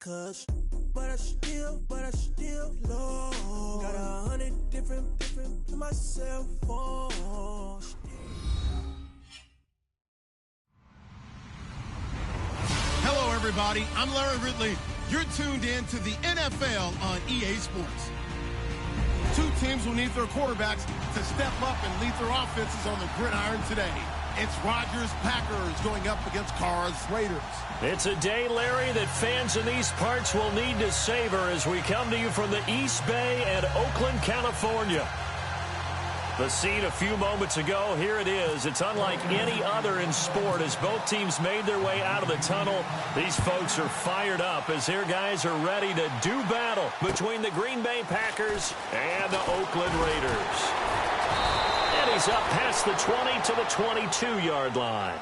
cause but I still love. Got 100 different to myself on. Hello, everybody. I'm Larry Ridley. You're tuned in to the NFL on EA Sports. Two teams will need their quarterbacks to step up and lead their offenses on the gridiron today. It's Rodgers Packers going up against Carr's Raiders. It's a day, Larry, that fans in these parts will need to savor as we come to you from the East Bay and Oakland, California. The scene a few moments ago, here it is. It's unlike any other in sport as both teams made their way out of the tunnel. These folks are fired up as their guys are ready to do battle between the Green Bay Packers and the Oakland Raiders. And he's up past the 20 to the 22-yard line.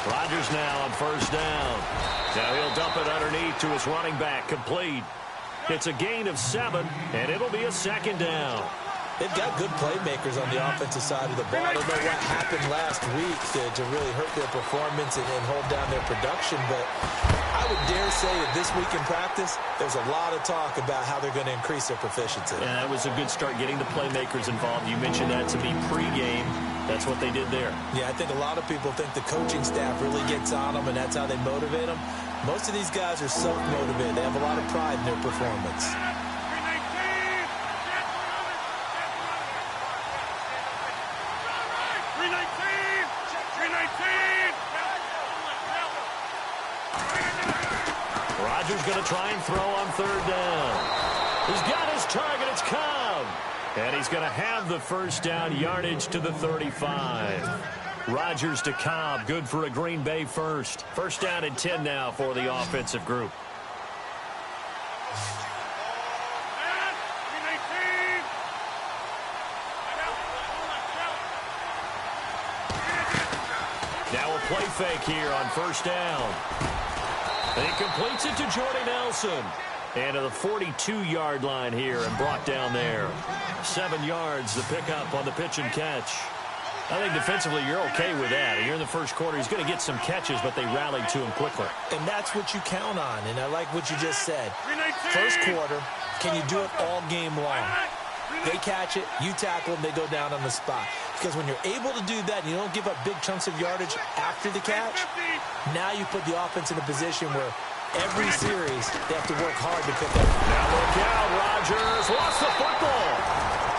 Rodgers now on first down. Now he'll dump it underneath to his running back, complete. It's a gain of 7, and it'll be a second down. They've got good playmakers on the offensive side of the ball. I don't know what happened last week to really hurt their performance and hold down their production, but I would dare say that this week in practice, there's a lot of talk about how they're going to increase their proficiency. And that was a good start getting the playmakers involved. You mentioned that to me pregame. That's what they did there. Yeah, I think a lot of people think the coaching staff really gets on them, and that's how they motivate them. Most of these guys are self-motivated. They have a lot of pride in their performance. Rodgers going to try and throw on third down. He's got his target. It's Cobb. And he's going to have the first down, yardage to the 35. Rodgers to Cobb, good for a Green Bay first. First down and 10 now for the offensive group. Now a play fake here on first down. And he completes it to Jordy Nelson. And to the 42-yard line here and brought down there. 7 yards the pickup on the pitch and catch. I think defensively you're okay with that. You're in the first quarter. He's going to get some catches, but they rallied to him quickly. And that's what you count on, and I like what you just said. First quarter, can you do it all game long? They catch it, you tackle them, they go down on the spot. Because when you're able to do that and you don't give up big chunks of yardage after the catch, now you put the offense in a position where every series they have to work hard to pick up. Now look out, Rodgers lost the football.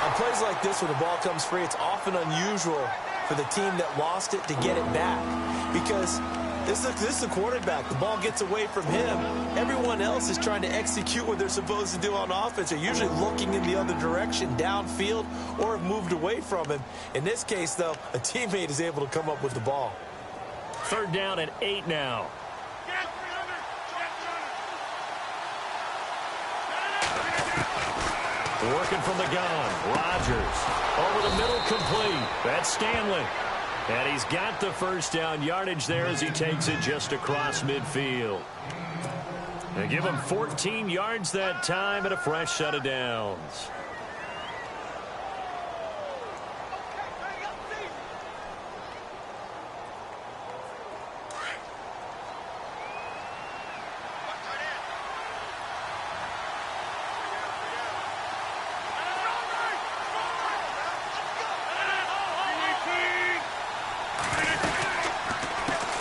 On plays like this where the ball comes free, it's often unusual for the team that lost it to get it back. Because this is the quarterback. The ball gets away from him. Everyone else is trying to execute what they're supposed to do on offense. They're usually looking in the other direction, downfield, or have moved away from him. In this case, though, a teammate is able to come up with the ball. Third down and 8 now. Working from the gun. Rodgers over the middle, complete. That's Stanley. And he's got the first down, yardage there as he takes it just across midfield. They give him 14 yards that time and a fresh set of downs.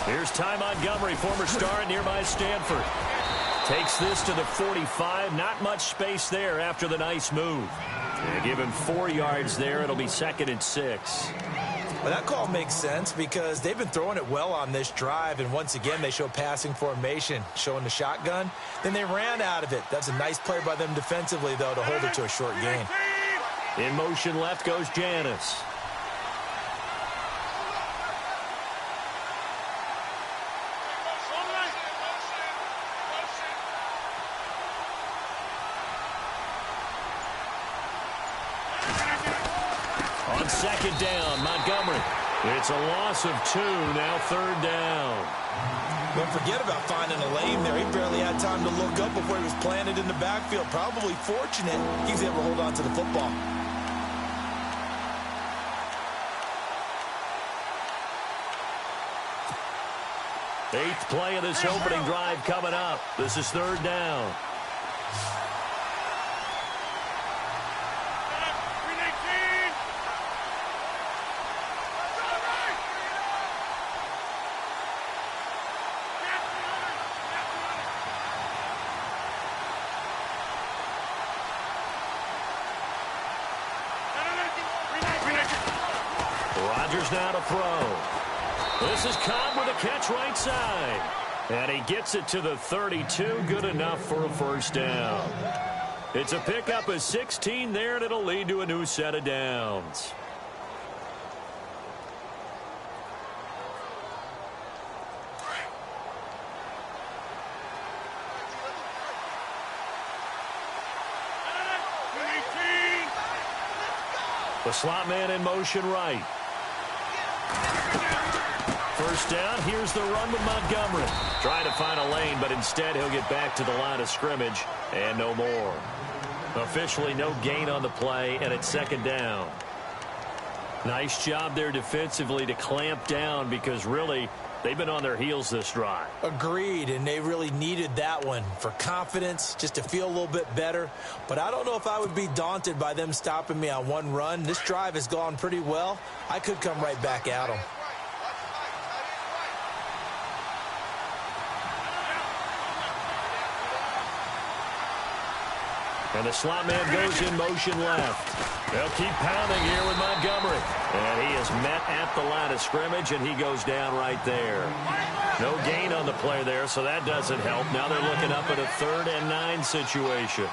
Here's Ty Montgomery, former star at nearby Stanford. Takes this to the 45. Not much space there after the nice move. They give him 4 yards there. It'll be 2nd and 6. Well, that call makes sense because they've been throwing it well on this drive, and once again they show passing formation, showing the shotgun. Then they ran out of it. That's a nice play by them defensively, though, to hold it to a short gain. In motion left goes Janis. On second down, Montgomery. It's a loss of 2, now third down. Don't forget about finding a lane there. He barely had time to look up before he was planted in the backfield. Probably fortunate he was able to hold on to the football. Eighth play of this opening drive coming up. This is third down. Rodgers now to throw. This is Cobb with a catch right side. And he gets it to the 32. Good enough for a first down. It's a pickup of 16 there, and it'll lead to a new set of downs. The slot man in motion right. First down, here's the run with Montgomery. Trying to find a lane, but instead he'll get back to the line of scrimmage and no more. Officially no gain on the play, and it's second down. Nice job there defensively to clamp down because really they've been on their heels this drive. Agreed, and they really needed that one for confidence, just to feel a little bit better. But I don't know if I would be daunted by them stopping me on one run. This drive has gone pretty well. I could come right back at them. And the slot man goes in motion left. They'll keep pounding here with Montgomery. And he is met at the line of scrimmage, and he goes down right there. No gain on the play there, so that doesn't help. Now they're looking up at a 3rd and 9 situation.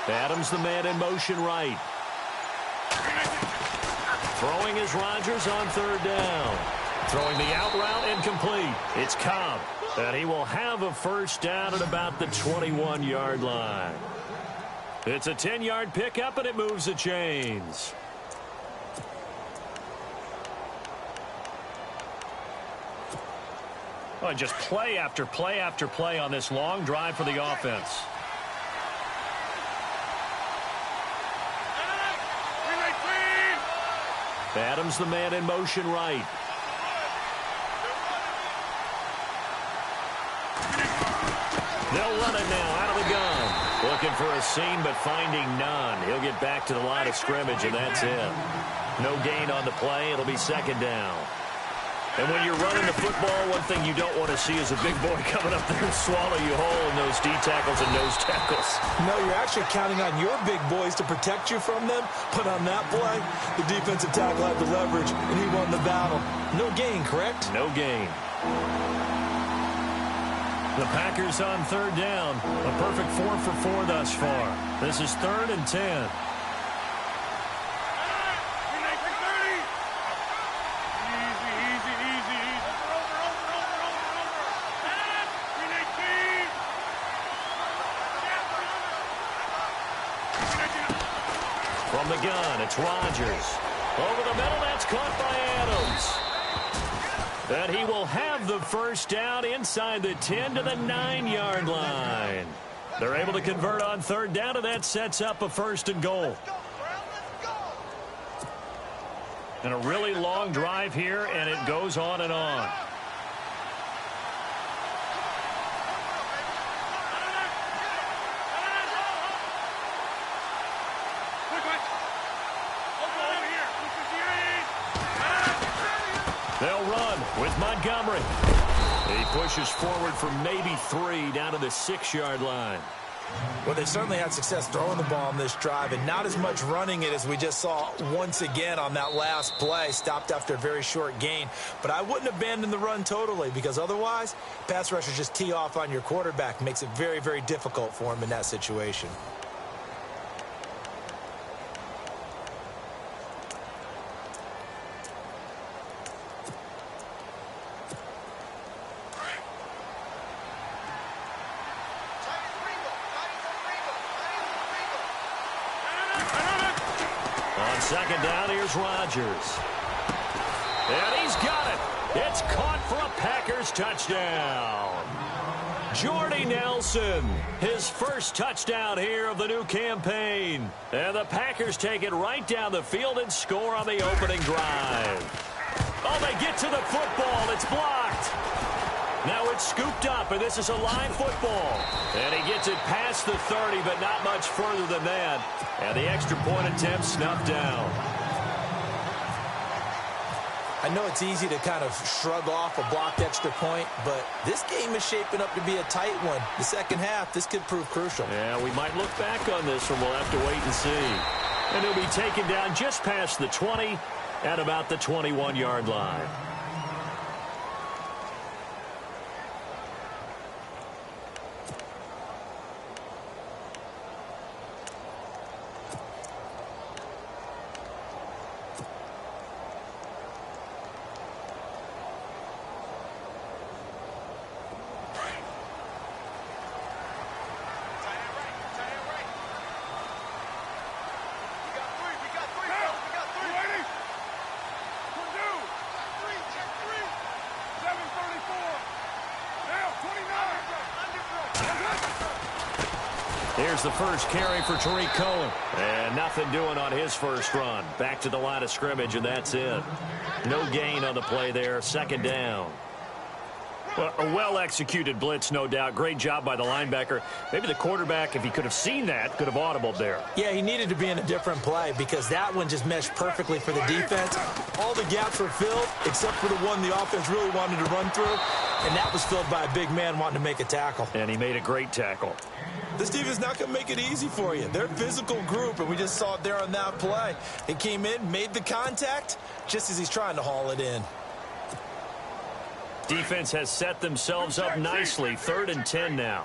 Adams the man in motion right. Throwing is Rodgers on 3rd down. Throwing the out route incomplete. It's Cobb. And he will have a first down at about the 21-yard line. It's a 10-yard pickup, and it moves the chains. Oh, just play after play after play on this long drive for the offense. Adams the man in motion right. They'll run it now out of the gun. Looking for a seam but finding none. He'll get back to the line of scrimmage, and that's it. No gain on the play. It'll be second down. And when you're running the football, one thing you don't want to see is a big boy coming up there and swallow you whole in those D tackles and nose tackles. No, you're actually counting on your big boys to protect you from them. But on that play, the defensive tackle had the leverage, and he won the battle. No gain, correct? No gain. The Packers on 3rd down. A perfect 4 for 4 thus far. This is 3rd and 10. From the gun, it's Rodgers. Over the middle, that's caught by Adams. And he will have the first down inside the 10 to the 9-yard line. They're able to convert on 3rd down, and that sets up a 1st and goal. And a really long drive here, and it goes on and on. They'll run with Montgomery. He pushes forward for maybe 3 down to the 6-yard line. Well, they certainly had success throwing the ball on this drive and not as much running it as we just saw once again on that last play. Stopped after a very short gain. But I wouldn't abandon the run totally because otherwise, pass rushers just tee off on your quarterback. Makes it very, very difficult for him in that situation. Second down, here's Rodgers. And he's got it. It's caught for a Packers touchdown. Jordy Nelson, his first touchdown here of the new campaign. And the Packers take it right down the field and score on the opening drive. Oh, they get to the football. It's blocked. Now it's scooped up, and this is a live football. And he gets it past the 30, but not much further than that. And the extra point attempt snuffed down. I know it's easy to kind of shrug off a blocked extra point, but this game is shaping up to be a tight one. The second half, this could prove crucial. Yeah, we might look back on this one. We'll have to wait and see. And he'll be taken down just past the 20 at about the 21-yard line. Here's the first carry for Tariq Cohen. And nothing doing on his first run. Back to the line of scrimmage, and that's it. No gain on the play there. Second down. Well, a well-executed blitz, no doubt. Great job by the linebacker. Maybe the quarterback, if he could have seen that, could have audibled there. Yeah, he needed to be in a different play because that one just meshed perfectly for the defense. All the gaps were filled except for the one the offense really wanted to run through, and that was filled by a big man wanting to make a tackle. And he made a great tackle. This defense not going to make it easy for you. They're a physical group, and we just saw it there on that play. He came in, made the contact, just as he's trying to haul it in. Defense has set themselves up nicely. 3rd and 10 now.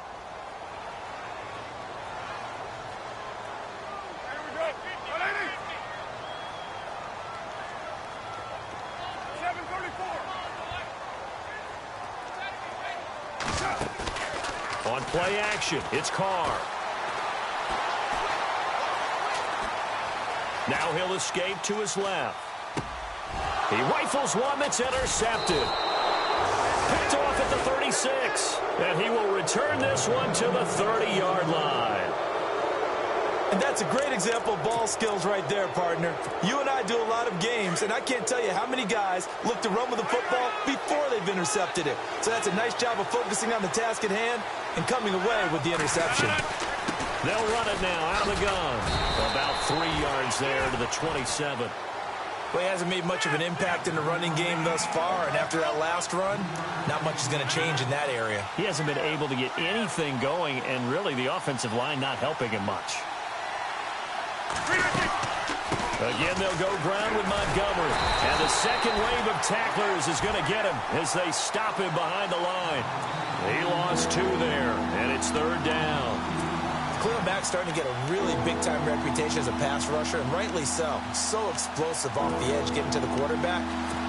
On play action, it's Carr. Now he'll escape to his left. He rifles one that's intercepted. Picked off at the 36. And he will return this one to the 30-yard line. And that's a great example of ball skills right there, partner. You and I do a lot of games, and I can't tell you how many guys look to run with the football before they've intercepted it. So that's a nice job of focusing on the task at hand and coming away with the interception. They'll run it now out of the gun. About 3 yards there to the 27. Well, he hasn't made much of an impact in the running game thus far, and after that last run, not much is going to change in that area. He hasn't been able to get anything going, and really the offensive line not helping him much. Again, they'll go ground with Montgomery. And the second wave of tacklers is going to get him as they stop him behind the line. He lost 2 there, and it's 3rd down. Cleveland back starting to get a really big-time reputation as a pass rusher, and rightly so. So explosive off the edge getting to the quarterback.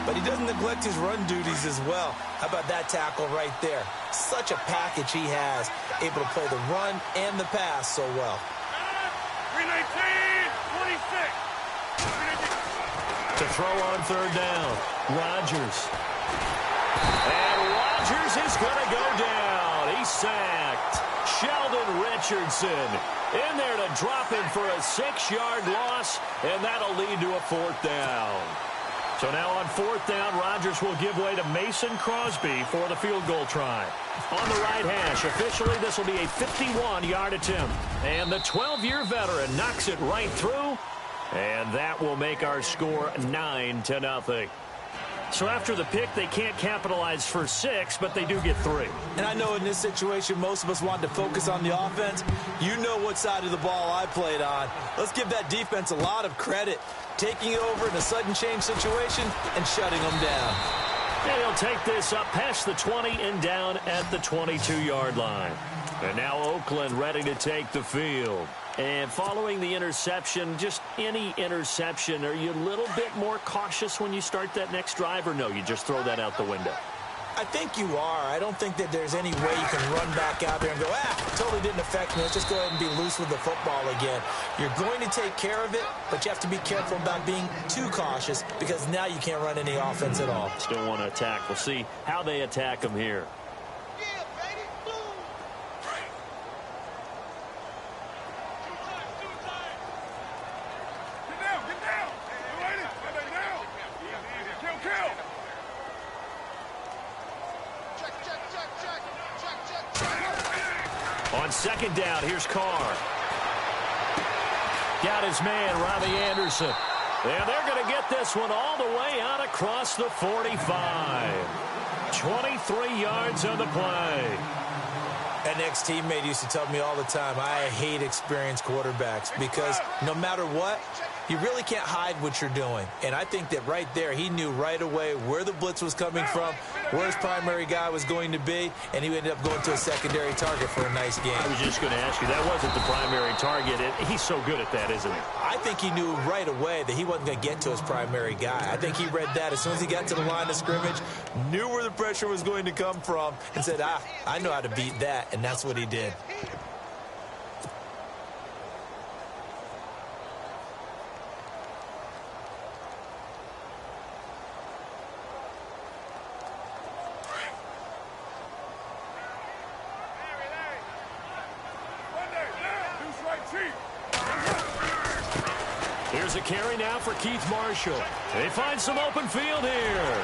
But he doesn't neglect his run duties as well. How about that tackle right there? Such a package he has, able to play the run and the pass so well. 319, 26. To throw on 3rd down, Rodgers. And Rodgers is going to go down. He's sacked. Sheldon Richardson in there to drop him for a 6-yard loss, and that'll lead to a 4th down. So now on 4th down, Rodgers will give way to Mason Crosby for the field goal try. On the right hash, officially this will be a 51-yard attempt. And the 12-year veteran knocks it right through, and that will make our score 9-0. So after the pick, they can't capitalize for 6, but they do get 3. And I know in this situation, most of us want to focus on the offense. You know what side of the ball I played on. Let's give that defense a lot of credit, taking it over in a sudden change situation and shutting them down. And he'll take this up past the 20 and down at the 22-yard line. And now Oakland ready to take the field. And following the interception, just any interception, are you a little bit more cautious when you start that next drive, or no, you just throw that out the window? I think you are. I don't think that there's any way you can run back out there and go, totally didn't affect me. Let's just go ahead and be loose with the football again. You're going to take care of it, but you have to be careful about being too cautious because now you can't run any offense at all. Still want to attack. We'll see how they attack them here. On second down, here's Carr. Got his man, Robbie Anderson. And they're going to get this one all the way out across the 45. 23 yards on the play. An ex-teammate used to tell me all the time, I hate experienced quarterbacks because no matter what, you really can't hide what you're doing. And I think that right there, he knew right away where the blitz was coming from, where his primary guy was going to be, and he ended up going to a secondary target for a nice game. I was just going to ask you, that wasn't the primary target. He's so good at that, isn't he? I think he knew right away that he wasn't going to get to his primary guy. I think he read that as soon as he got to the line of scrimmage, knew where the pressure was going to come from, and said, I know how to beat that, and that's what he did. Here's a carry now for Keith Marshall. They find some open field here.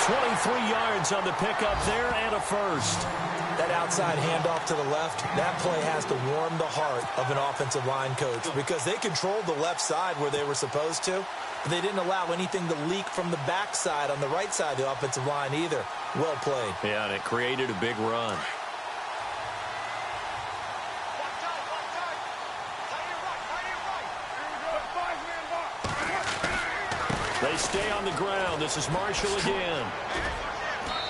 23 yards on the pickup there and a first. That outside handoff to the left, that play has to warm the heart of an offensive line coach because they controlled the left side where they were supposed to, but they didn't allow anything to leak from the backside on the right side of the offensive line either. Well played. Yeah, and it created a big run. They stay on the ground. This is Marshall again.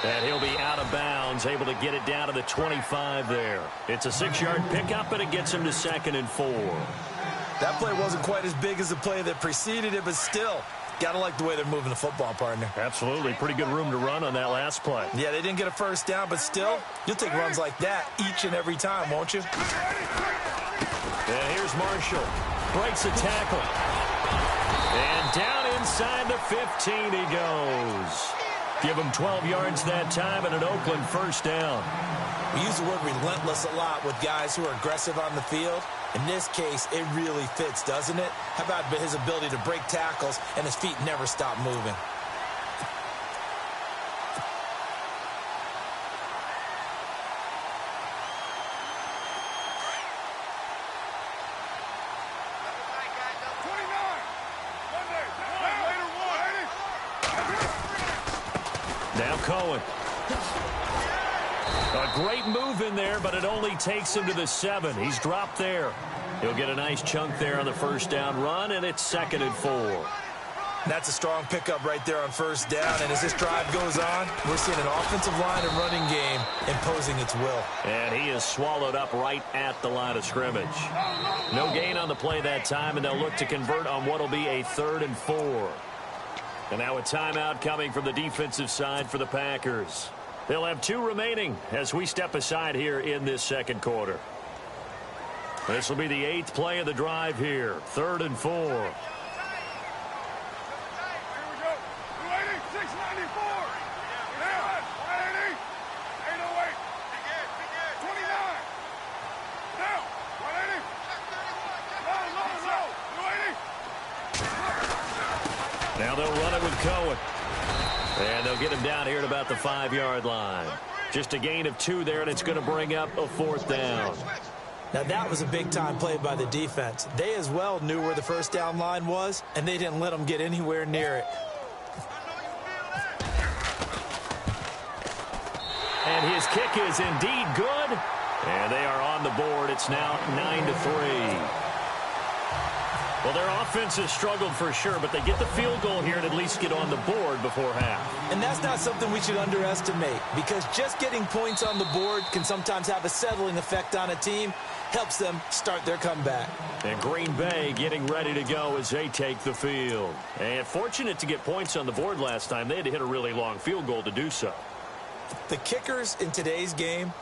And he'll be out of bounds, able to get it down to the 25 there. It's a 6-yard pickup, but it gets him to 2nd and 4. That play wasn't quite as big as the play that preceded it, but still, got to like the way they're moving the football, partner. Absolutely. Pretty good room to run on that last play. Yeah, they didn't get a first down, but still, you'll take runs like that each and every time, won't you? And here's Marshall. Breaks a tackle. And down inside the 15 he goes. Give him 12 yards that time and an Oakland first down. We use the word relentless a lot with guys who are aggressive on the field. In this case, it really fits, doesn't it? How about his ability to break tackles and his feet never stop moving? Now Cohen. A great move in there, but it only takes him to the 7. He's dropped there. He'll get a nice chunk there on the first down run, and it's 2nd and 4. That's a strong pickup right there on first down, and as this drive goes on, we're seeing an offensive line and running game imposing its will. And he is swallowed up right at the line of scrimmage. No gain on the play that time, and they'll look to convert on what will be a 3rd and 4. And now a timeout coming from the defensive side for the Packers. They'll have 2 remaining as we step aside here in this second quarter. This will be the 8th play of the drive here. 3rd and 4. Now they'll run it with Cohen. And they'll get him down here at about the 5-yard line. Just a gain of 2 there, and it's going to bring up a 4th down. Now, that was a big-time play by the defense. They as well knew where the first down line was, and they didn't let them get anywhere near it. And his kick is indeed good. And they are on the board. It's now 9-3. Well, their offense has struggled for sure, but they get the field goal here and at least get on the board before half. And that's not something we should underestimate, because just getting points on the board can sometimes have a settling effect on a team. Helps them start their comeback. And Green Bay getting ready to go as they take the field. And fortunate to get points on the board last time. They had to hit a really long field goal to do so. The kickers in today's game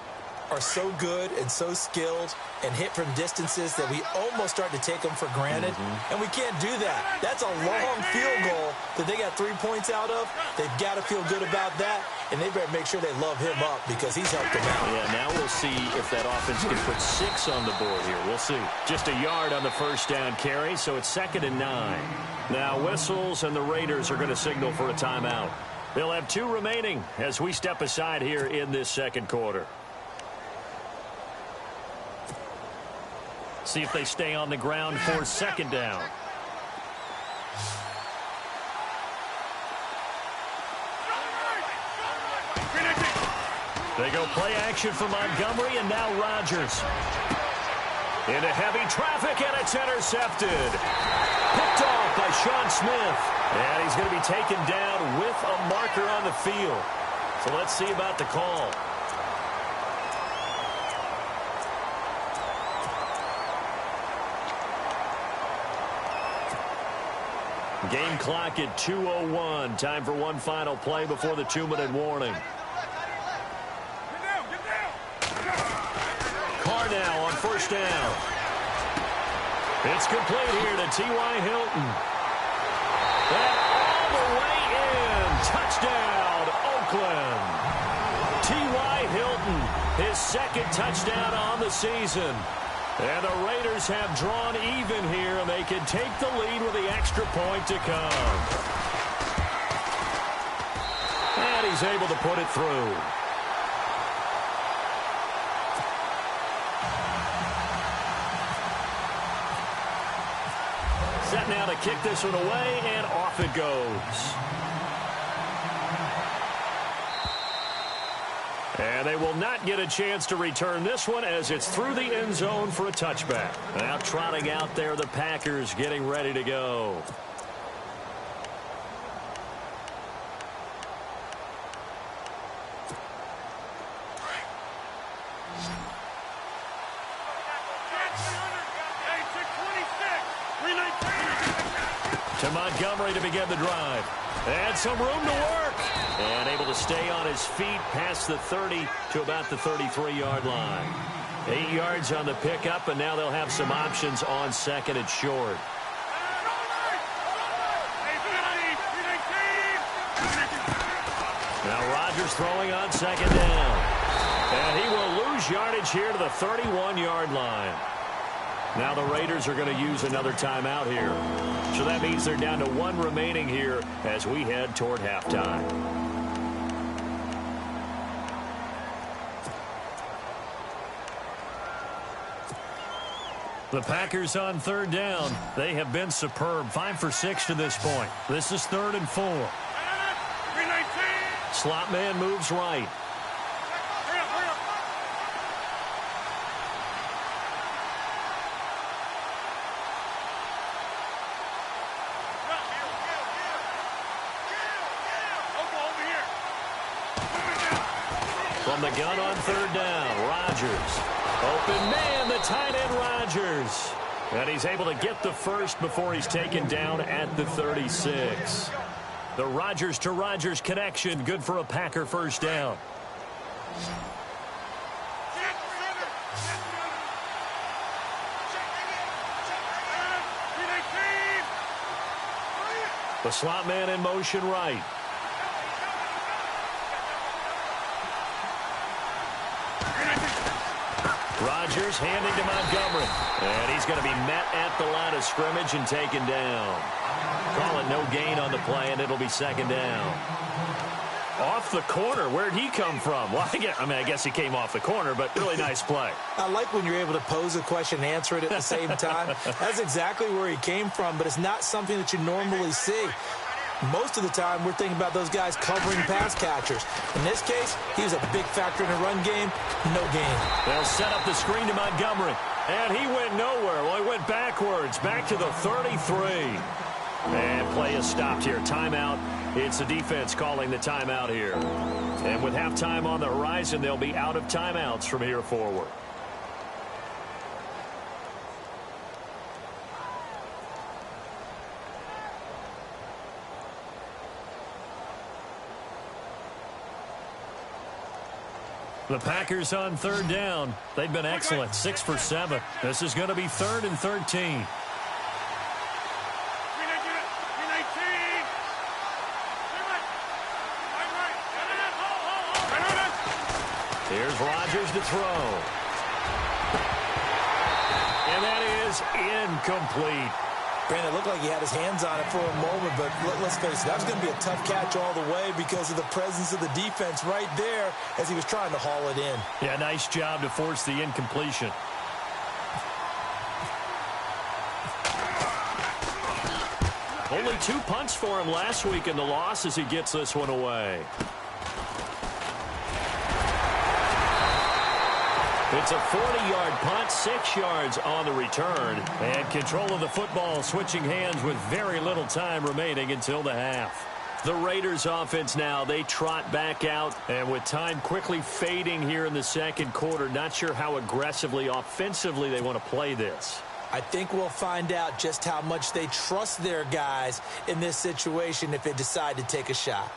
are so good and so skilled and hit from distances that we almost start to take them for granted. And we can't do that. That's a long field goal that they got 3 points out of. They've got to feel good about that, and they better make sure they love him up because he's helped them out. Yeah, now we'll see if that offense can put 6 on the board here. We'll see. Just a yard on the first down carry, so it's 2nd and 9. Now whistles, and the Raiders are going to signal for a timeout. They'll have 2 remaining as we step aside here in this second quarter. See if they stay on the ground for 2nd down. They go play action for Montgomery, and now Rodgers. Into heavy traffic, and it's intercepted. Picked off by Sean Smith. And he's going to be taken down with a marker on the field. So let's see about the call. Game clock at 2:01. Time for one final play before the 2-minute warning. Carr now on first down. It's complete here to T.Y. Hilton. And all the way in. Touchdown, Oakland. T.Y. Hilton, his 2nd touchdown on the season. And the Raiders have drawn even here, and they can take the lead with the extra point to come. And he's able to put it through. Set now to kick this one away, and off it goes. And they will not get a chance to return this one as it's through the end zone for a touchback. Now trotting out there, the Packers getting ready to go. To Montgomery to begin the drive. And some room to work. And able to stay on his feet past the 30 to about the 33-yard line. 8 yards on the pickup, and now they'll have some options on 2nd and short. Now Rodgers throwing on 2nd down. And he will lose yardage here to the 31-yard line. Now the Raiders are going to use another timeout here. So that means they're down to 1 remaining here as we head toward halftime. The Packers on 3rd down. They have been superb. 5 for 6 to this point. This is 3rd and 4. Slot man moves right. From the gun on 3rd down, Rodgers. Open man, the tight end Rodgers. And he's able to get the first before he's taken down at the 36. The Rodgers to Rodgers connection, good for a Packer first down. The slot man in motion right. Rodgers handing to Montgomery. And he's going to be met at the line of scrimmage and taken down. Call it no gain on the play, and it'll be 2nd down. Off the corner. Where'd he come from? Well, I guess he came off the corner, but really nice play. I like when you're able to pose a question and answer it at the same time. That's exactly where he came from, but it's not something that you normally see. Most of the time, we're thinking about those guys covering pass catchers. In this case, he was a big factor in the run game. No gain. They'll set up the screen to Montgomery. And he went nowhere. Well, he went backwards, back to the 33. And play is stopped here. Timeout. It's the defense calling the timeout here. And with halftime on the horizon, they'll be out of timeouts from here forward. The Packers on third down. They've been excellent, 6 for 7. This is going to be 3rd and 13. Here's Rodgers to throw. And that is incomplete. Brandon, it looked like he had his hands on it for a moment, but let's face it, that was going to be a tough catch all the way because of the presence of the defense right there as he was trying to haul it in. Yeah, nice job to force the incompletion. Only 2 punts for him last week in the loss as he gets this one away. It's a 40-yard punt, 6 yards on the return. And control of the football switching hands with very little time remaining until the half. The Raiders offense now, they trot back out. And with time quickly fading here in the second quarter, not sure how aggressively, offensively they want to play this. I think we'll find out just how much they trust their guys in this situation if they decide to take a shot.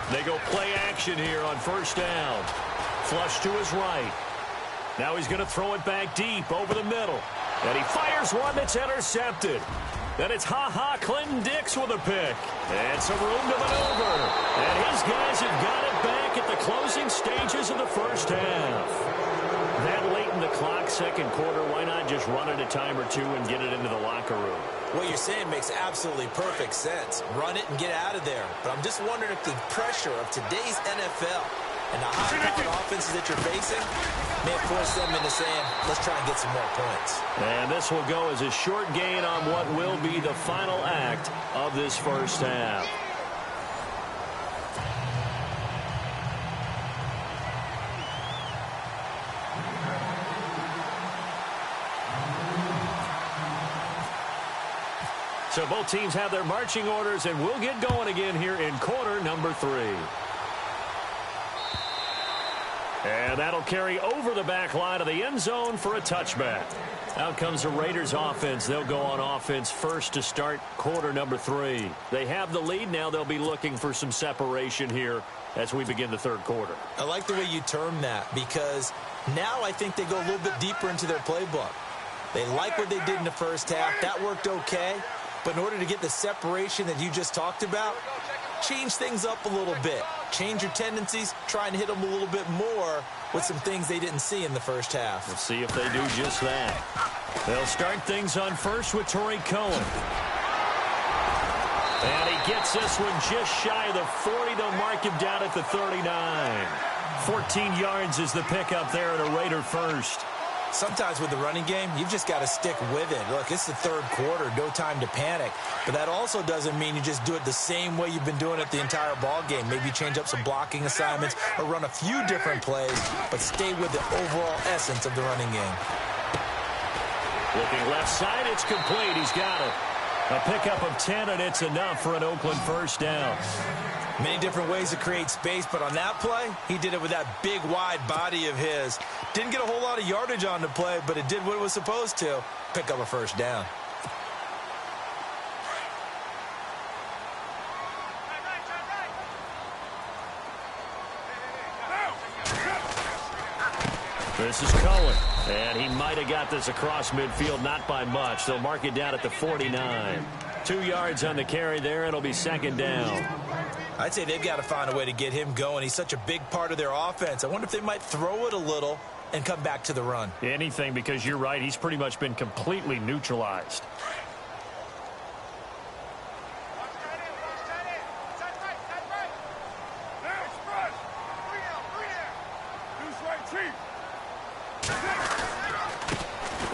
They go play action here on first down. Flush to his right. Now he's going to throw it back deep over the middle. And he fires one that's intercepted. Then it's Clinton Dix with a pick. And some room to maneuver. And his guys have got it back at the closing stages of the first half. That late in the clock, second quarter, why not just run it a time or two and get it into the locker room? What you're saying makes absolutely perfect sense. Run it and get out of there. But I'm just wondering if the pressure of today's NFL and the high-powered offenses that you're facing may force them into saying, let's try and get some more points. And this will go as a short gain on what will be the final act of this first half. So both teams have their marching orders, and we'll get going again here in quarter number 3. And that'll carry over the back line of the end zone for a touchback. Out comes the Raiders offense. They'll go on offense first to start quarter number 3. They have the lead. Now they'll be looking for some separation here as we begin the third quarter. I like the way you term that because now I think they go a little bit deeper into their playbook. They like what they did in the first half. That worked okay. But in order to get the separation that you just talked about, change things up a little bit. Change your tendencies, try and hit them a little bit more with some things they didn't see in the first half. We'll see if they do just that. They'll start things on first with Torrey Cohen. And he gets this one just shy of the 40. They'll mark him down at the 39. 14 yards is the pickup there at a Raider first. Sometimes with the running game, you've just got to stick with it. Look, it's the third quarter, no time to panic. But that also doesn't mean you just do it the same way you've been doing it the entire ball game. Maybe change up some blocking assignments or run a few different plays, but stay with the overall essence of the running game. Looking left side, it's complete. He's got it. A pickup of 10, and it's enough for an Oakland first down. Many different ways to create space, but on that play, he did it with that big, wide body of his. Didn't get a whole lot of yardage on the play, but it did what it was supposed to. Pick up a first down. This is Cohen, and he might have got this across midfield, not by much. They'll mark it down at the 49. 2 yards on the carry there. It'll be second down. I'd say they've got to find a way to get him going. He's such a big part of their offense. I wonder if they might throw it a little and come back to the run. Anything, because you're right. He's pretty much been completely neutralized.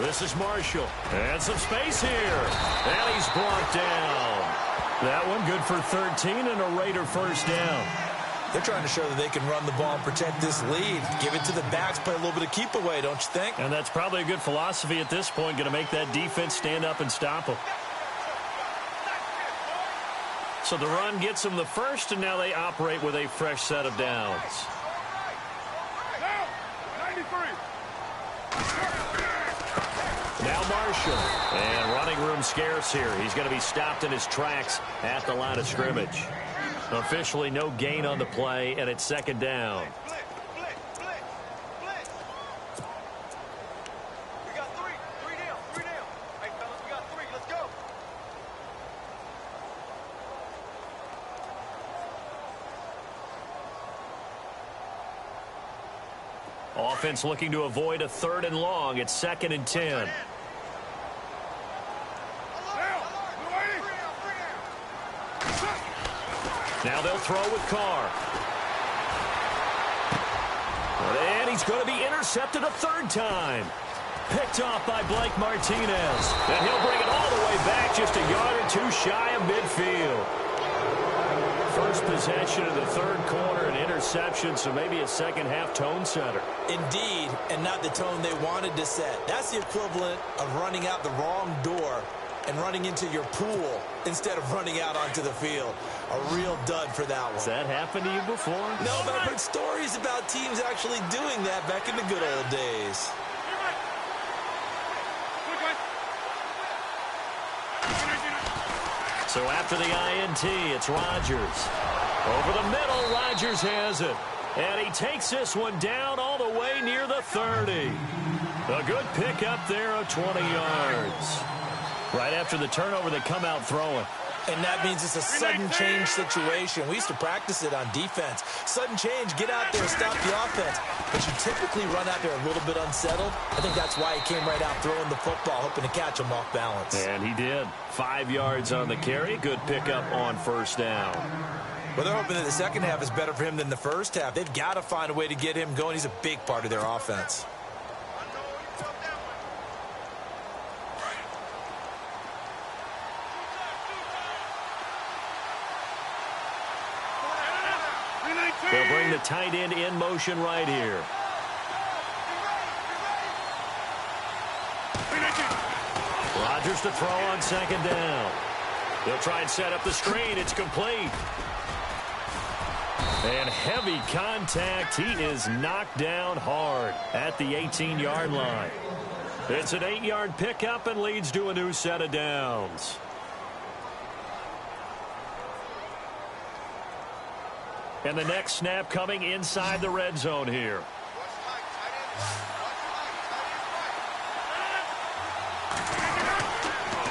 This is Marshall. And some space here. And he's brought down. That one good for 13 and a Raider first down. They're trying to show that they can run the ball and protect this lead. Give it to the backs, play a little bit of keep away, don't you think? And that's probably a good philosophy at this point, going to make that defense stand up and stop them. So the run gets them the first, and now they operate with a fresh set of downs. Now Marshall. And running room scarce here. He's going to be stopped in his tracks at the line of scrimmage. Officially no gain on the play, and it's second down. We got three down. Hey, fellas, we got three. Let's go. Offense looking to avoid a 3rd and long. It's 2nd and 10. Now they'll throw with Carr. And he's going to be intercepted a 3rd time. Picked off by Blake Martinez. And he'll bring it all the way back just a yard or 2 shy of midfield. First possession of the 3rd quarter, an interception, so maybe a second-half tone setter. Indeed, and not the tone they wanted to set. That's the equivalent of running out the wrong door and running into your pool instead of running out onto the field. A real dud for that one. Has that happened to you before? No, but I've heard stories about teams actually doing that back in the good old days. So after the INT, it's Rodgers. Over the middle, Rodgers has it. And he takes this one down all the way near the 30. A good pickup there of 20 yards. Right after the turnover, they come out throwing. And that means it's a sudden change situation. We used to practice it on defense. Sudden change, get out there, stop the offense. But you typically run out there a little bit unsettled. I think that's why he came right out throwing the football, hoping to catch him off balance. And he did. 5 yards on the carry. Good pickup on first down. Well, they're hoping that the second half is better for him than the first half. They've got to find a way to get him going. He's a big part of their offense. They'll bring the tight end in motion right here. Rodgers to throw on second down. They'll try and set up the screen. It's complete. And heavy contact. He is knocked down hard at the 18-yard line. It's an 8-yard pickup and leads to a new set of downs. And the next snap coming inside the red zone here.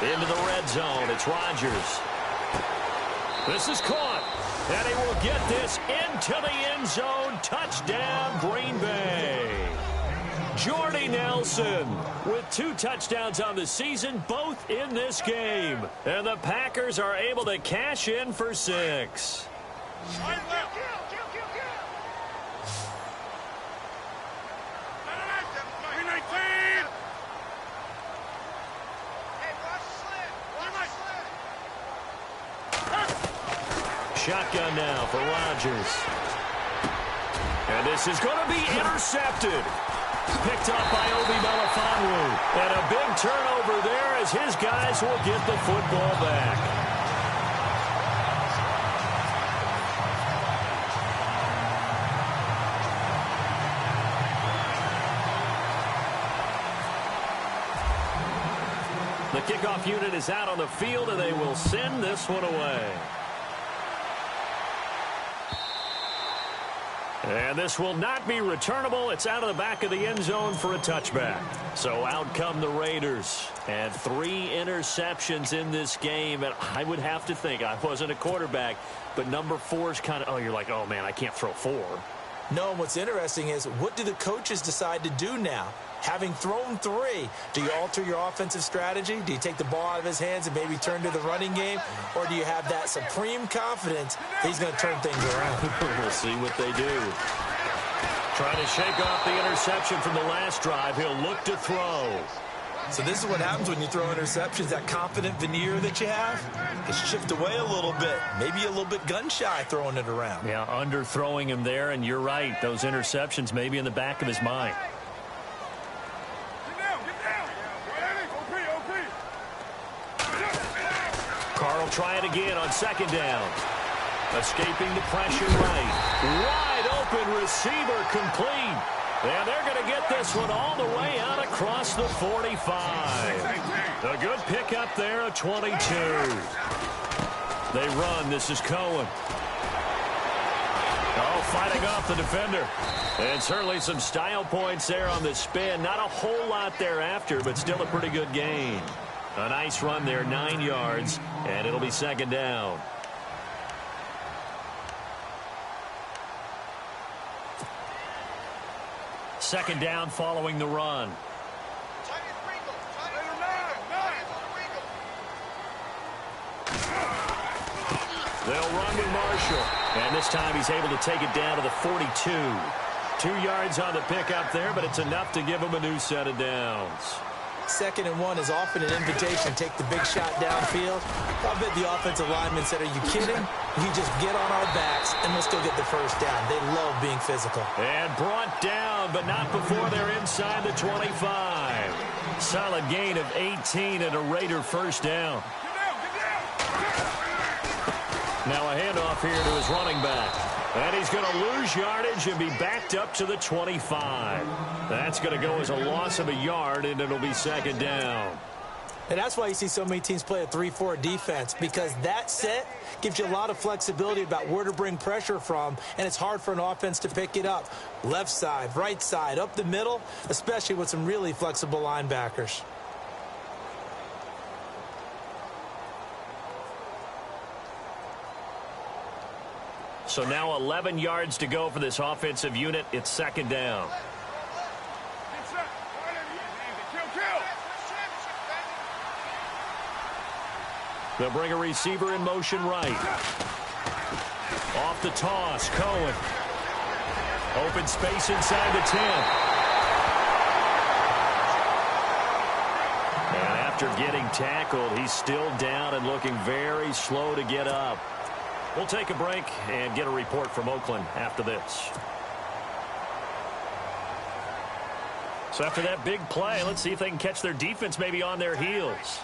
Into the red zone. It's Rodgers. This is caught. And he will get this into the end zone. Touchdown, Green Bay. Jordy Nelson with 2 touchdowns on the season, both in this game. And the Packers are able to cash in for 6. Shotgun now for Rodgers. And this is going to be intercepted. Picked up by Obi Melifonwu. And a big turnover there as his guys will get the football back. The kickoff unit is out on the field, and they will send this one away. And this will not be returnable. It's out of the back of the end zone for a touchback. So out come the Raiders. And 3 interceptions in this game. And I would have to think, I wasn't a quarterback, but number 4 is kind of, oh, you're like, oh, man, I can't throw 4. No, and what's interesting is, what do the coaches decide to do now? Having thrown 3, do you alter your offensive strategy? Do you take the ball out of his hands and maybe turn to the running game? Or do you have that supreme confidence that he's going to turn things around? We'll see what they do. Trying to shake off the interception from the last drive. He'll look to throw. So this is what happens when you throw interceptions. That confident veneer that you have gets chipped away a little bit. Maybe a little bit gun-shy throwing it around. Yeah, underthrowing him there, and you're right. Those interceptions may be in the back of his mind. Carl try it again on second down. Escaping the pressure right. Wide open receiver complete. And they're going to get this one all the way out across the 45. A good pickup there of 22. They run. This is Cohen. Oh, fighting off the defender. And certainly some style points there on the spin. Not a whole lot thereafter, but still a pretty good gain. A nice run there, 9 yards, and it'll be second down. Second down following the run. They'll run with Marshall. And this time he's able to take it down to the 42. 2 yards on the pickup there, but it's enough to give him a new set of downs. 2nd and 1 is often an invitation to take the big shot downfield. I bet the offensive lineman said, are you kidding? You just get on our backs and let's go get the first down. They love being physical. And brought down, but not before they're inside the 25. Solid gain of 18 and a Raider first down. Now a handoff here to his running back. And he's going to lose yardage and be backed up to the 25. That's going to go as a loss of a yard, and it'll be second down. And that's why you see so many teams play a 3-4 defense, because that set gives you a lot of flexibility about where to bring pressure from, and it's hard for an offense to pick it up. Left side, right side, up the middle, especially with some really flexible linebackers. So now 11 yards to go for this offensive unit. It's second down. They'll bring a receiver in motion right. Off the toss, Cohen. Open space inside the 10. And after getting tackled, he's still down and looking very slow to get up. We'll take a break and get a report from Oakland after this. So after that big play, let's see if they can catch their defense maybe on their heels.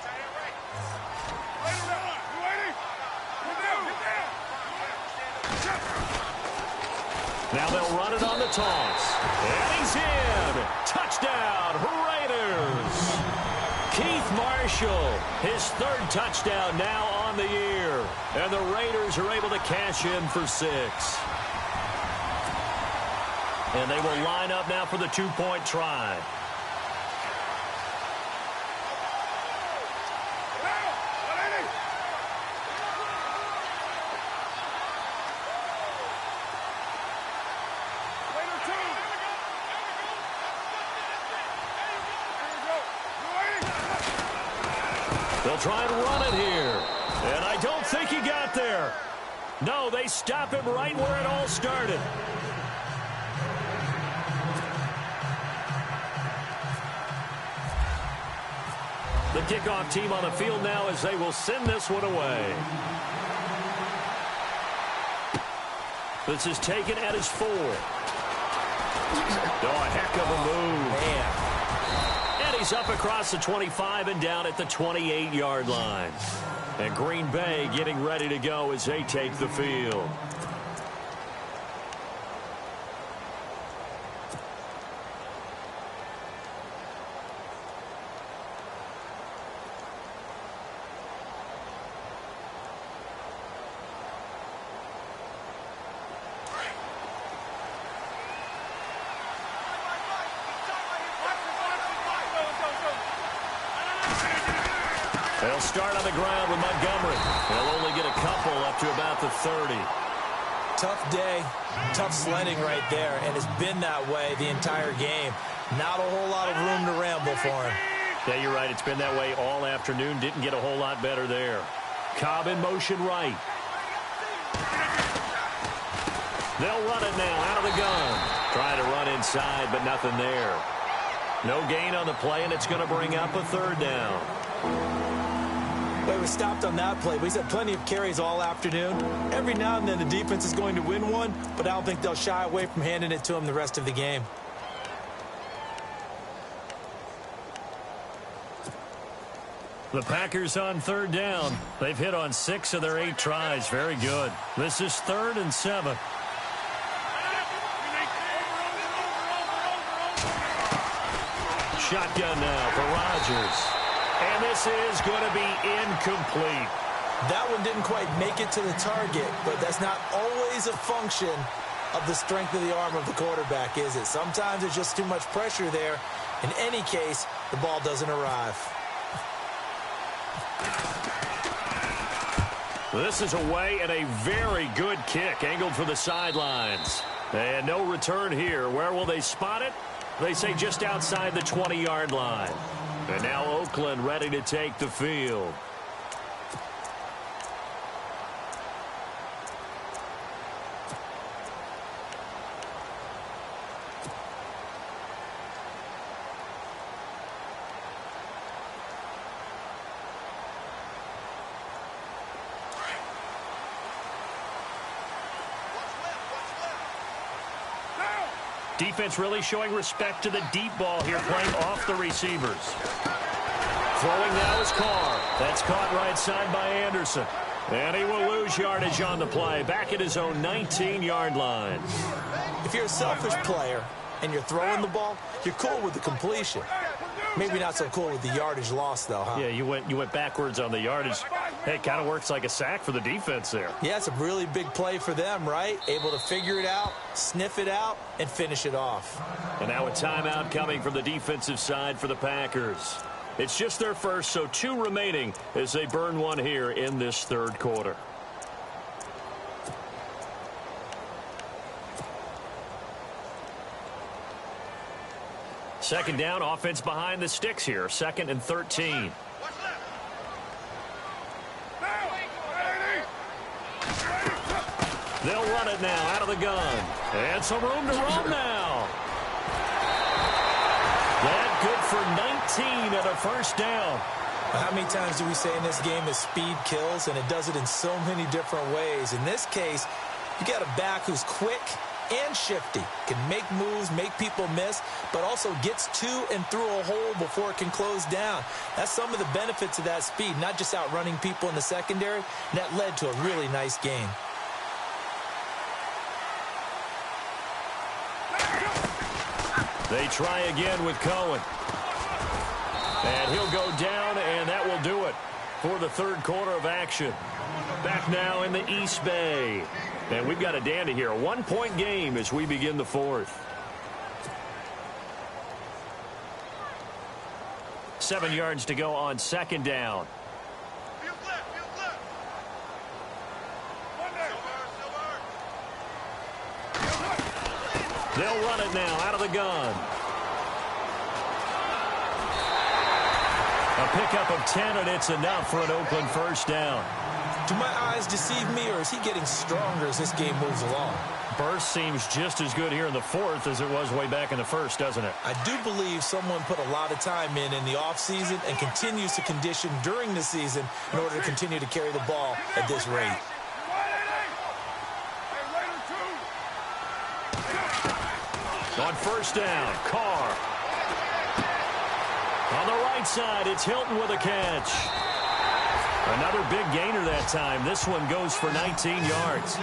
Now they'll run it on the toss. And he's in. Touchdown, Raiders. Keith Marshall, his 3rd touchdown now on the year. And the Raiders are able to cash in for 6. And they will line up now for the 2-point try. They'll try and run it here. And I don't think he got there. No, they stop him right where it all started. The kickoff team on the field now as they will send this one away. This is taken at his 4. Oh, a heck of a move. Man. And he's up across the 25 and down at the 28-yard line. And Green Bay getting ready to go as they take the field. They'll start on the ground with Montgomery. They'll only get a couple up to about the 30. Tough day, tough sledding right there, and it's been that way the entire game. Not a whole lot of room to ramble for him. Yeah, you're right. It's been that way all afternoon. Didn't get a whole lot better there. Cobb in motion right. They'll run it now out of the gun. Trying to run inside, but nothing there. No gain on the play, and it's going to bring up a third down. Well, he was stopped on that play, but he's had plenty of carries all afternoon. Every now and then the defense is going to win one, but I don't think they'll shy away from handing it to him the rest of the game. The Packers on third down. They've hit on 6 of their 8 tries. Very good. This is 3rd and 7. Shotgun now for Rodgers. And this is going to be incomplete. That one didn't quite make it to the target, but that's not always a function of the strength of the arm of the quarterback, is it? Sometimes there's just too much pressure there. In any case, the ball doesn't arrive. This is away and a very good kick angled for the sidelines. And no return here. Where will they spot it? They say just outside the 20-yard line. And now Oakland ready to take the field. Defense really showing respect to the deep ball here, playing off the receivers. Throwing now is Carr. That's caught right side by Anderson. And he will lose yardage on the play, back at his own 19-yard line. If you're a selfish player and you're throwing the ball, you're cool with the completion. Maybe not so cool with the yardage loss, though, huh? Yeah, you went backwards on the yardage. Hey, it kind of works like a sack for the defense there. Yeah, it's a really big play for them, right? Able to figure it out, sniff it out, and finish it off. And now a timeout coming from the defensive side for the Packers. It's just their first, so 2 remaining as they burn one here in this third quarter. Second down, offense behind the sticks here. 2nd and 13. They'll run it now out of the gun. And some room to roam now. That good for 19 and a first down. How many times do we say in this game that speed kills, and it does it in so many different ways? In this case, you got a back who's quick and shifty, can make moves, make people miss, but also gets to and through a hole before it can close down. That's some of the benefits of that speed, not just outrunning people in the secondary, and that led to a really nice game. They try again with Cohen. And he'll go down, and that will do it for the third quarter of action. Back now in the East Bay. And we've got a dandy here. A 1-point game as we begin the fourth. 7 yards to go on second down. They'll run it now out of the gun. A pickup of 10, and it's enough for an Oakland first down. Do my eyes deceive me, or is he getting stronger as this game moves along? Burst seems just as good here in the fourth as it was way back in the first, doesn't it? I do believe someone put a lot of time in the offseason and continues to condition during the season in order to continue to carry the ball at this rate. On first down, Carr. On the right side, it's Hilton with a catch. Another big gainer that time. This one goes for 19 yards.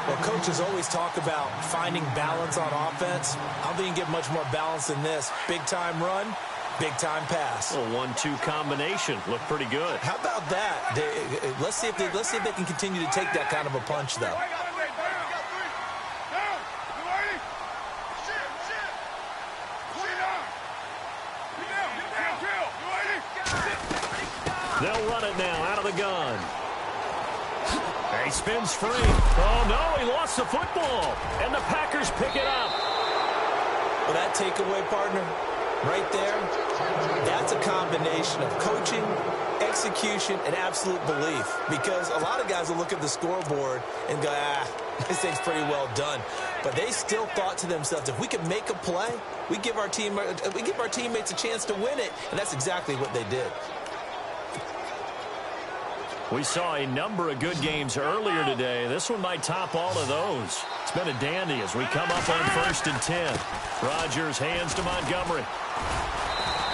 Well, coaches always talk about finding balance on offense. I don't think you can get much more balance than this. Big-time run, big-time pass. A 1-2 combination. Looked pretty good. How about that? Let's see if they can continue to take that kind of a punch, though. They'll run it now out of the gun. He spins free. Oh, no, he lost the football. And the Packers pick it up. Well, that takeaway, partner, right there, that's a combination of coaching, execution and absolute belief, because a lot of guys will look at the scoreboard and go, this thing's pretty well done. But they still thought to themselves, if we can make a play, we give our teammates a chance to win it, and that's exactly what they did. We saw a number of good games earlier today. This one might top all of those. It's been a dandy as we come up on 1st and 10. Rodgers hands to Montgomery.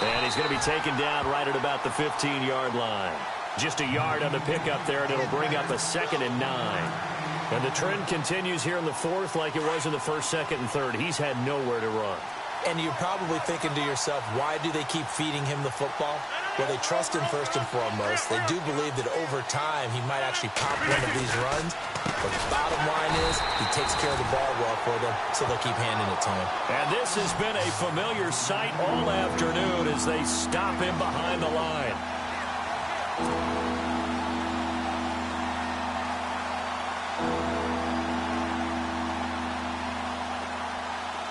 And he's going to be taken down right at about the 15-yard line. Just a yard on the pickup there, and it'll bring up a 2nd and 9. And the trend continues here in the 4th like it was in the 1st, 2nd, and 3rd. He's had nowhere to run. And you're probably thinking to yourself, why do they keep feeding him the football? Well, they trust him first and foremost. They do believe that over time he might actually pop one of these runs. But the bottom line is he takes care of the ball well for them, so they'll keep handing it to him. And this has been a familiar sight all afternoon as they stop him behind the line.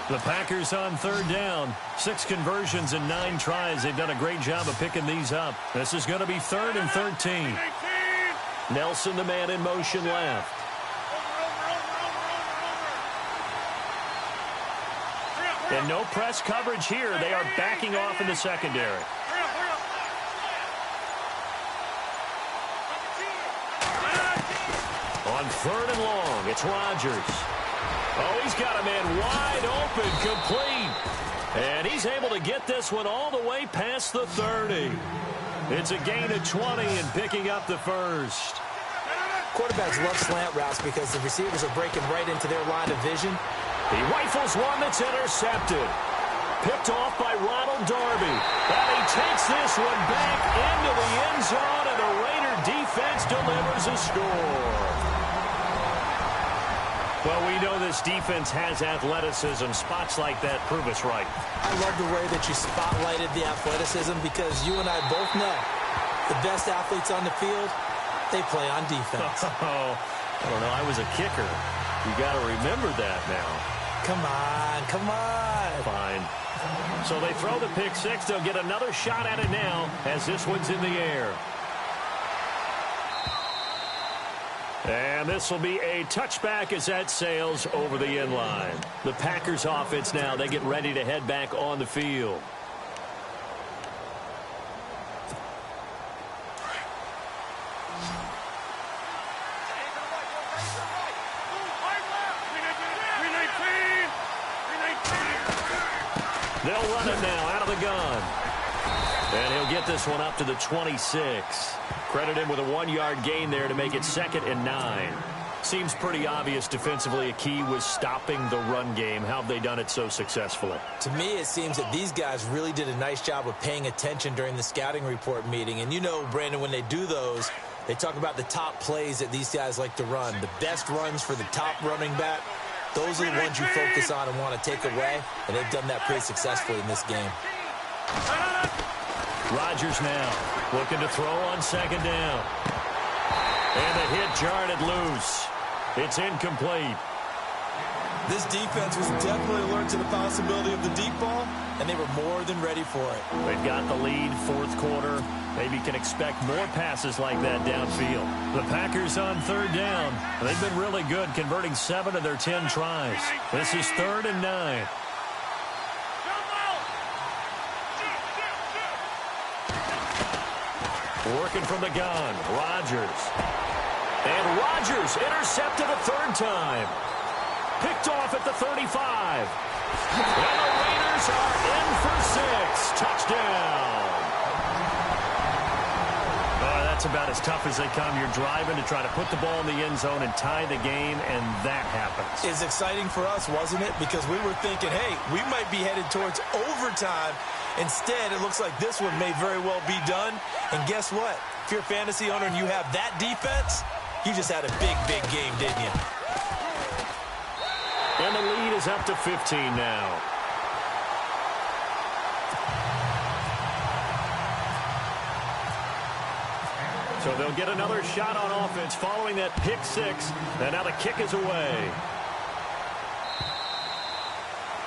The Packers on 3rd down. 6 conversions and 9 tries. They've done a great job of picking these up. This is going to be 3rd and 13. Nelson, the man in motion left. And no press coverage here. They are backing off in the secondary. On 3rd and long, it's Rodgers. Oh, he's got a man wide open, complete. And he's able to get this one all the way past the 30. It's a gain of 20 and picking up the 1st. Quarterbacks love slant routes because the receivers are breaking right into their line of vision. He rifles one that's intercepted. Picked off by Ronald Darby. And he takes this one back into the end zone, and the Raider defense delivers a score. Well, we know this defense has athleticism. Spots like that prove us right. I love the way that you spotlighted the athleticism because you and I both know the best athletes on the field, they play on defense. Oh, I don't know. I was a kicker. You got to remember that now. Come on, come on. Fine. So they throw the pick 6. They'll get another shot at it now as this one's in the air. And this will be a touchback as that sails over the end line. The Packers offense now, they get ready to head back on the field. They'll run it now out of the gun. And he'll get this one up to the 26. Credit him with a 1-yard gain there to make it 2nd and 9. Seems pretty obvious defensively a key was stopping the run game. How have they done it so successfully? To me, it seems that these guys really did a nice job of paying attention during the scouting report meeting. And you know, Brandon, when they do those, they talk about the top plays that these guys like to run. The best runs for the top running back, those are the ones you focus on and want to take away. And they've done that pretty successfully in this game. Rodgers now looking to throw on 2nd down. And the hit jarred it loose. It's incomplete. This defense was definitely alert to the possibility of the deep ball, and they were more than ready for it. They've got the lead, 4th quarter. Maybe can expect more passes like that downfield. The Packers on 3rd down. They've been really good, converting 7 of their 10 tries. This is 3rd and 9. Working from the gun, Rodgers. And Rodgers intercepted a 3rd time. Picked off at the 35. And the Raiders are in for 6. Touchdown. Oh, that's about as tough as they come. You're driving to try to put the ball in the end zone and tie the game, and that happens. It's exciting for us, wasn't it? Because we were thinking, hey, we might be headed towards overtime. Instead, it looks like this one may very well be done. And guess what? If you're a fantasy owner and you have that defense, you just had a big, big game, didn't you? And the lead is up to 15 now. So they'll get another shot on offense following that pick 6. And now the kick is away.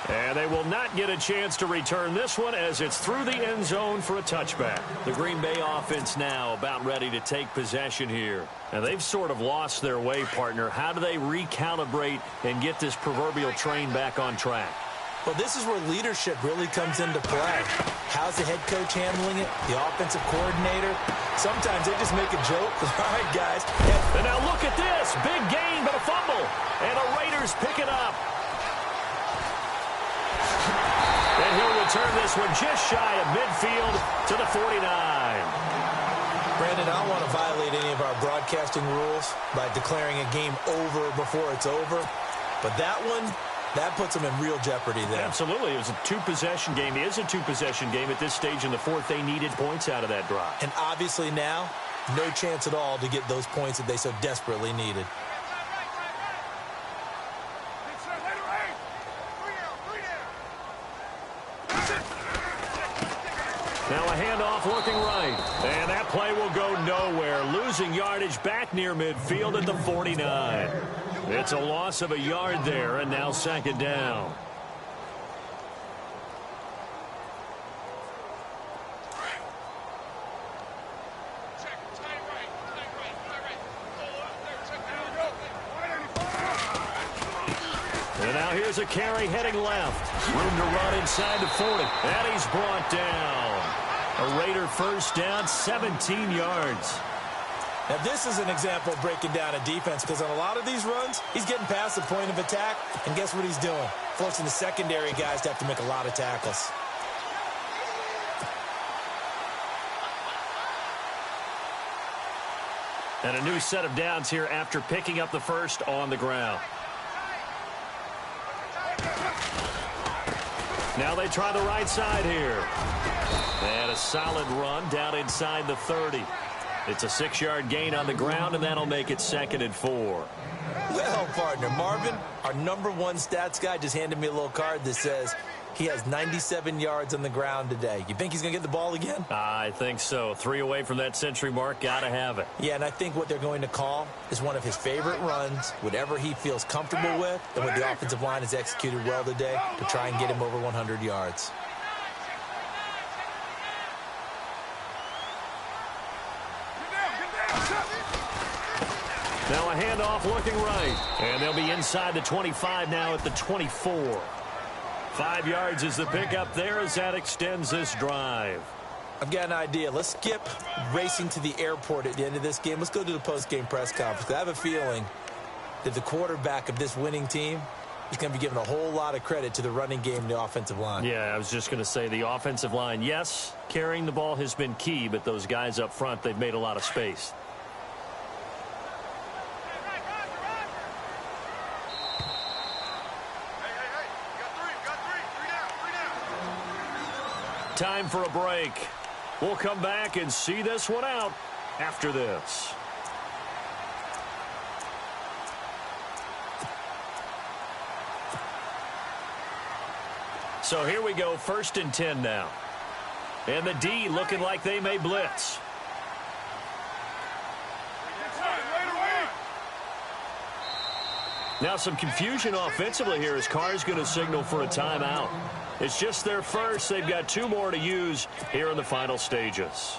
And they will not get a chance to return this one as it's through the end zone for a touchback. The Green Bay offense now about ready to take possession here. And they've sort of lost their way, partner. How do they recalibrate and get this proverbial train back on track? Well, this is where leadership really comes into play. How's the head coach handling it? The offensive coordinator? Sometimes they just make a joke. All right, guys. And now look at this. Big gain, but a fumble. And the Raiders pick it up. And he'll return this one just shy of midfield to the 49. Brandon, I don't want to violate any of our broadcasting rules by declaring a game over before it's over. But that one, that puts them in real jeopardy there. Absolutely. It was a two-possession game. It is a two-possession game at this stage in the fourth. They needed points out of that drive. And obviously now, no chance at all to get those points that they so desperately needed. Now a handoff looking right. And that play will go nowhere. Losing yardage back near midfield at the 49. It's a loss of a yard there, and now second down. And now here's a carry heading left. Room to run inside the 40. And he's brought down. A Raider first down, 17 yards. Now, this is an example of breaking down a defense because on a lot of these runs, he's getting past the point of attack, and guess what he's doing? Forcing the secondary guys to have to make a lot of tackles. And a new set of downs here after picking up the first on the ground. Now they try the right side here. And a solid run down inside the 30. It's a 6-yard gain on the ground, and that'll make it 2nd and 4. Well, partner, Marvin, our number one stats guy just handed me a little card that says he has 97 yards on the ground today. You think he's going to get the ball again? I think so. 3 away from that century mark. Got to have it. Yeah, and I think what they're going to call is one of his favorite runs, whatever he feels comfortable with, and what the offensive line has executed well today to try and get him over 100 yards. Now a handoff looking right. And they'll be inside the 25 now at the 24. 5 yards is the pickup there as that extends this drive. I've got an idea. Let's skip racing to the airport at the end of this game. Let's go to the post-game press conference. I have a feeling that the quarterback of this winning team is going to be giving a whole lot of credit to the running game and the offensive line. Yeah, I was just going to say the offensive line, yes, carrying the ball has been key, but those guys up front, they've made a lot of space. Time for a break. We'll come back and see this one out after this. So here we go, 1st and 10 now. And the D looking like they may blitz. Now some confusion offensively here as Carr's going to signal for a timeout. It's just their first. They've got 2 more to use here in the final stages.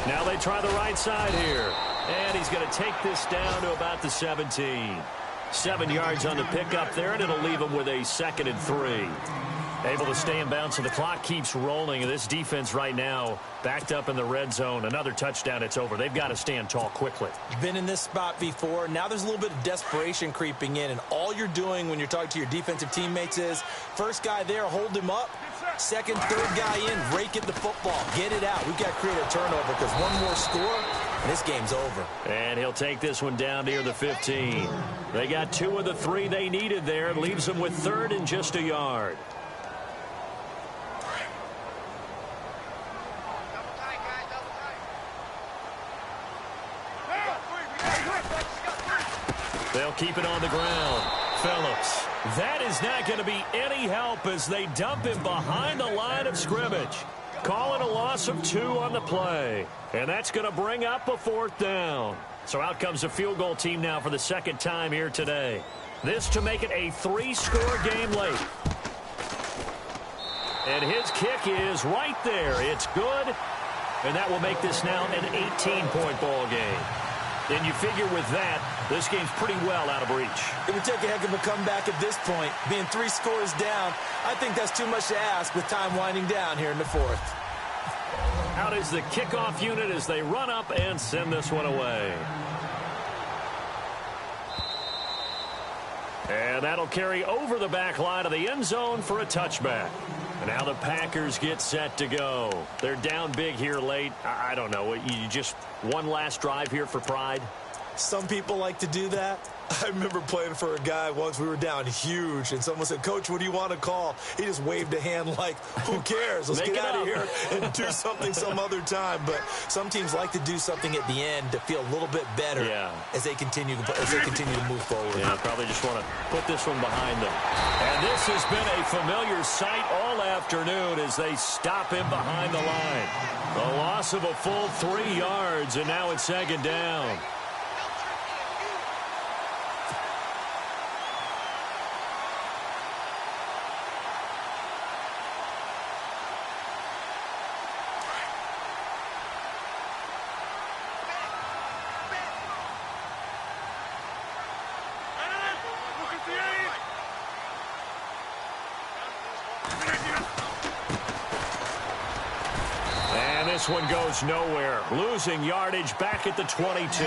Now they try the right side here. And he's going to take this down to about the 17. 7 yards on the pickup there, and it'll leave him with a 2nd and 3. Able to stay in bounds, so the clock keeps rolling. And this defense right now backed up in the red zone. Another touchdown, it's over. They've got to stand tall quickly. Been in this spot before. Now there's a little bit of desperation creeping in, and all you're doing when you're talking to your defensive teammates is first guy there, hold him up. Second, third guy in, rake at the football. Get it out. We've got to create a turnover because one more score, and this game's over. And he'll take this one down near the 15. They got 2 of the 3 they needed there. It leaves them with 3rd and just a yard. They'll keep it on the ground. Phillips That is not going to be any help as they dump him behind the line of scrimmage. Call it a loss of 2 on the play. And that's going to bring up a 4th down. So out comes a field goal team now for the 2nd time here today. This to make it a 3-score game late. And his kick is right there. It's good. And that will make this now an 18-point ball game. And you figure with that, this game's pretty well out of reach. It would take a heck of a comeback at this point. Being 3 scores down, I think that's too much to ask with time winding down here in the 4th. Out is the kickoff unit as they run up and send this one away. And that'll carry over the back line of the end zone for a touchback. And now the Packers get set to go. They're down big here late. I don't know. You just one last drive here for pride? Some people like to do that. I remember playing for a guy once. We were down huge, and someone said, "Coach, what do you want to call?" He just waved a hand like, who cares? Let's get out of here and do something some other time. But some teams like to do something at the end to feel a little bit better as they continue to move forward. Yeah, probably just want to put this one behind them. And this has been a familiar sight all afternoon as they stop him behind the line. A loss of a full 3 yards, and now it's 2nd down. This one goes nowhere. Losing yardage back at the 22.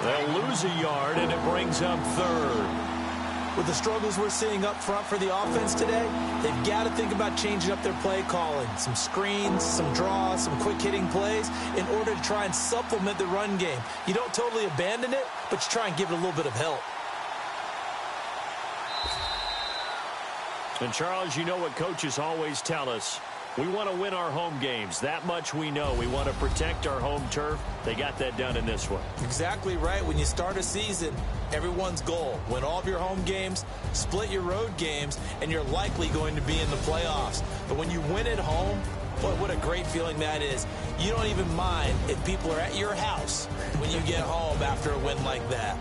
They'll lose a yard, and it brings up 3rd. With the struggles we're seeing up front for the offense today, they've got to think about changing up their play calling. Some screens, some draws, some quick-hitting plays in order to try and supplement the run game. You don't totally abandon it, but you try and give it a little bit of help. And, Charles, you know what coaches always tell us. We want to win our home games. That much we know. We want to protect our home turf. They got that done in this one. Exactly right. When you start a season, everyone's goal: win all of your home games, split your road games, and you're likely going to be in the playoffs. But when you win at home, boy, what a great feeling that is. You don't even mind if people are at your house when you get home after a win like that.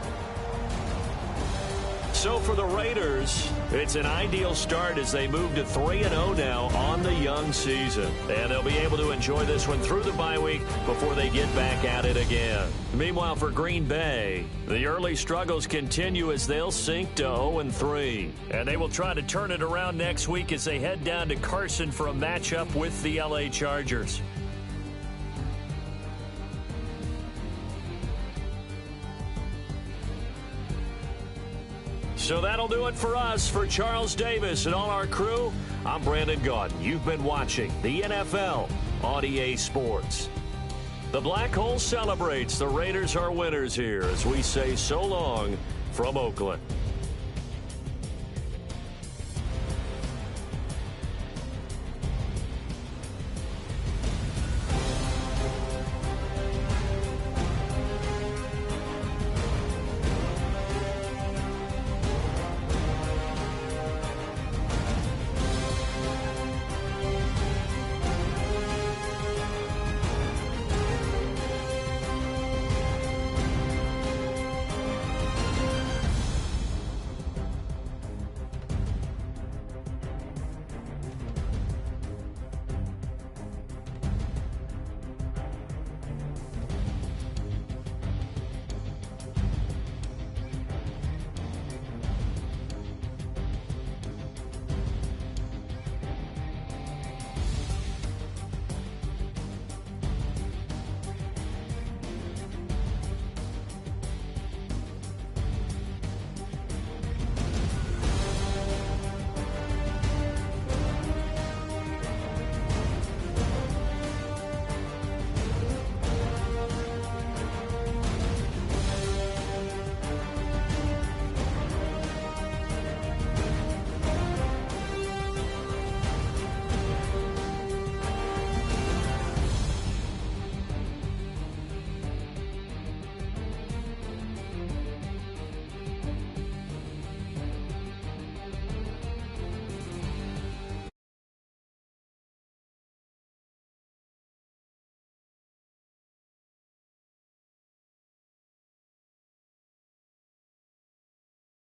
So for the Raiders, it's an ideal start as they move to 3-0 now on the young season. And they'll be able to enjoy this one through the bye week before they get back at it again. Meanwhile, for Green Bay, the early struggles continue as they'll sink to 0-3. And they will try to turn it around next week as they head down to Carson for a matchup with the LA Chargers. So that'll do it for us. For Charles Davis and all our crew, I'm Brandon Gaudin. You've been watching the NFL on EA Sports. The Black Hole celebrates. The Raiders are winners here as we say so long from Oakland.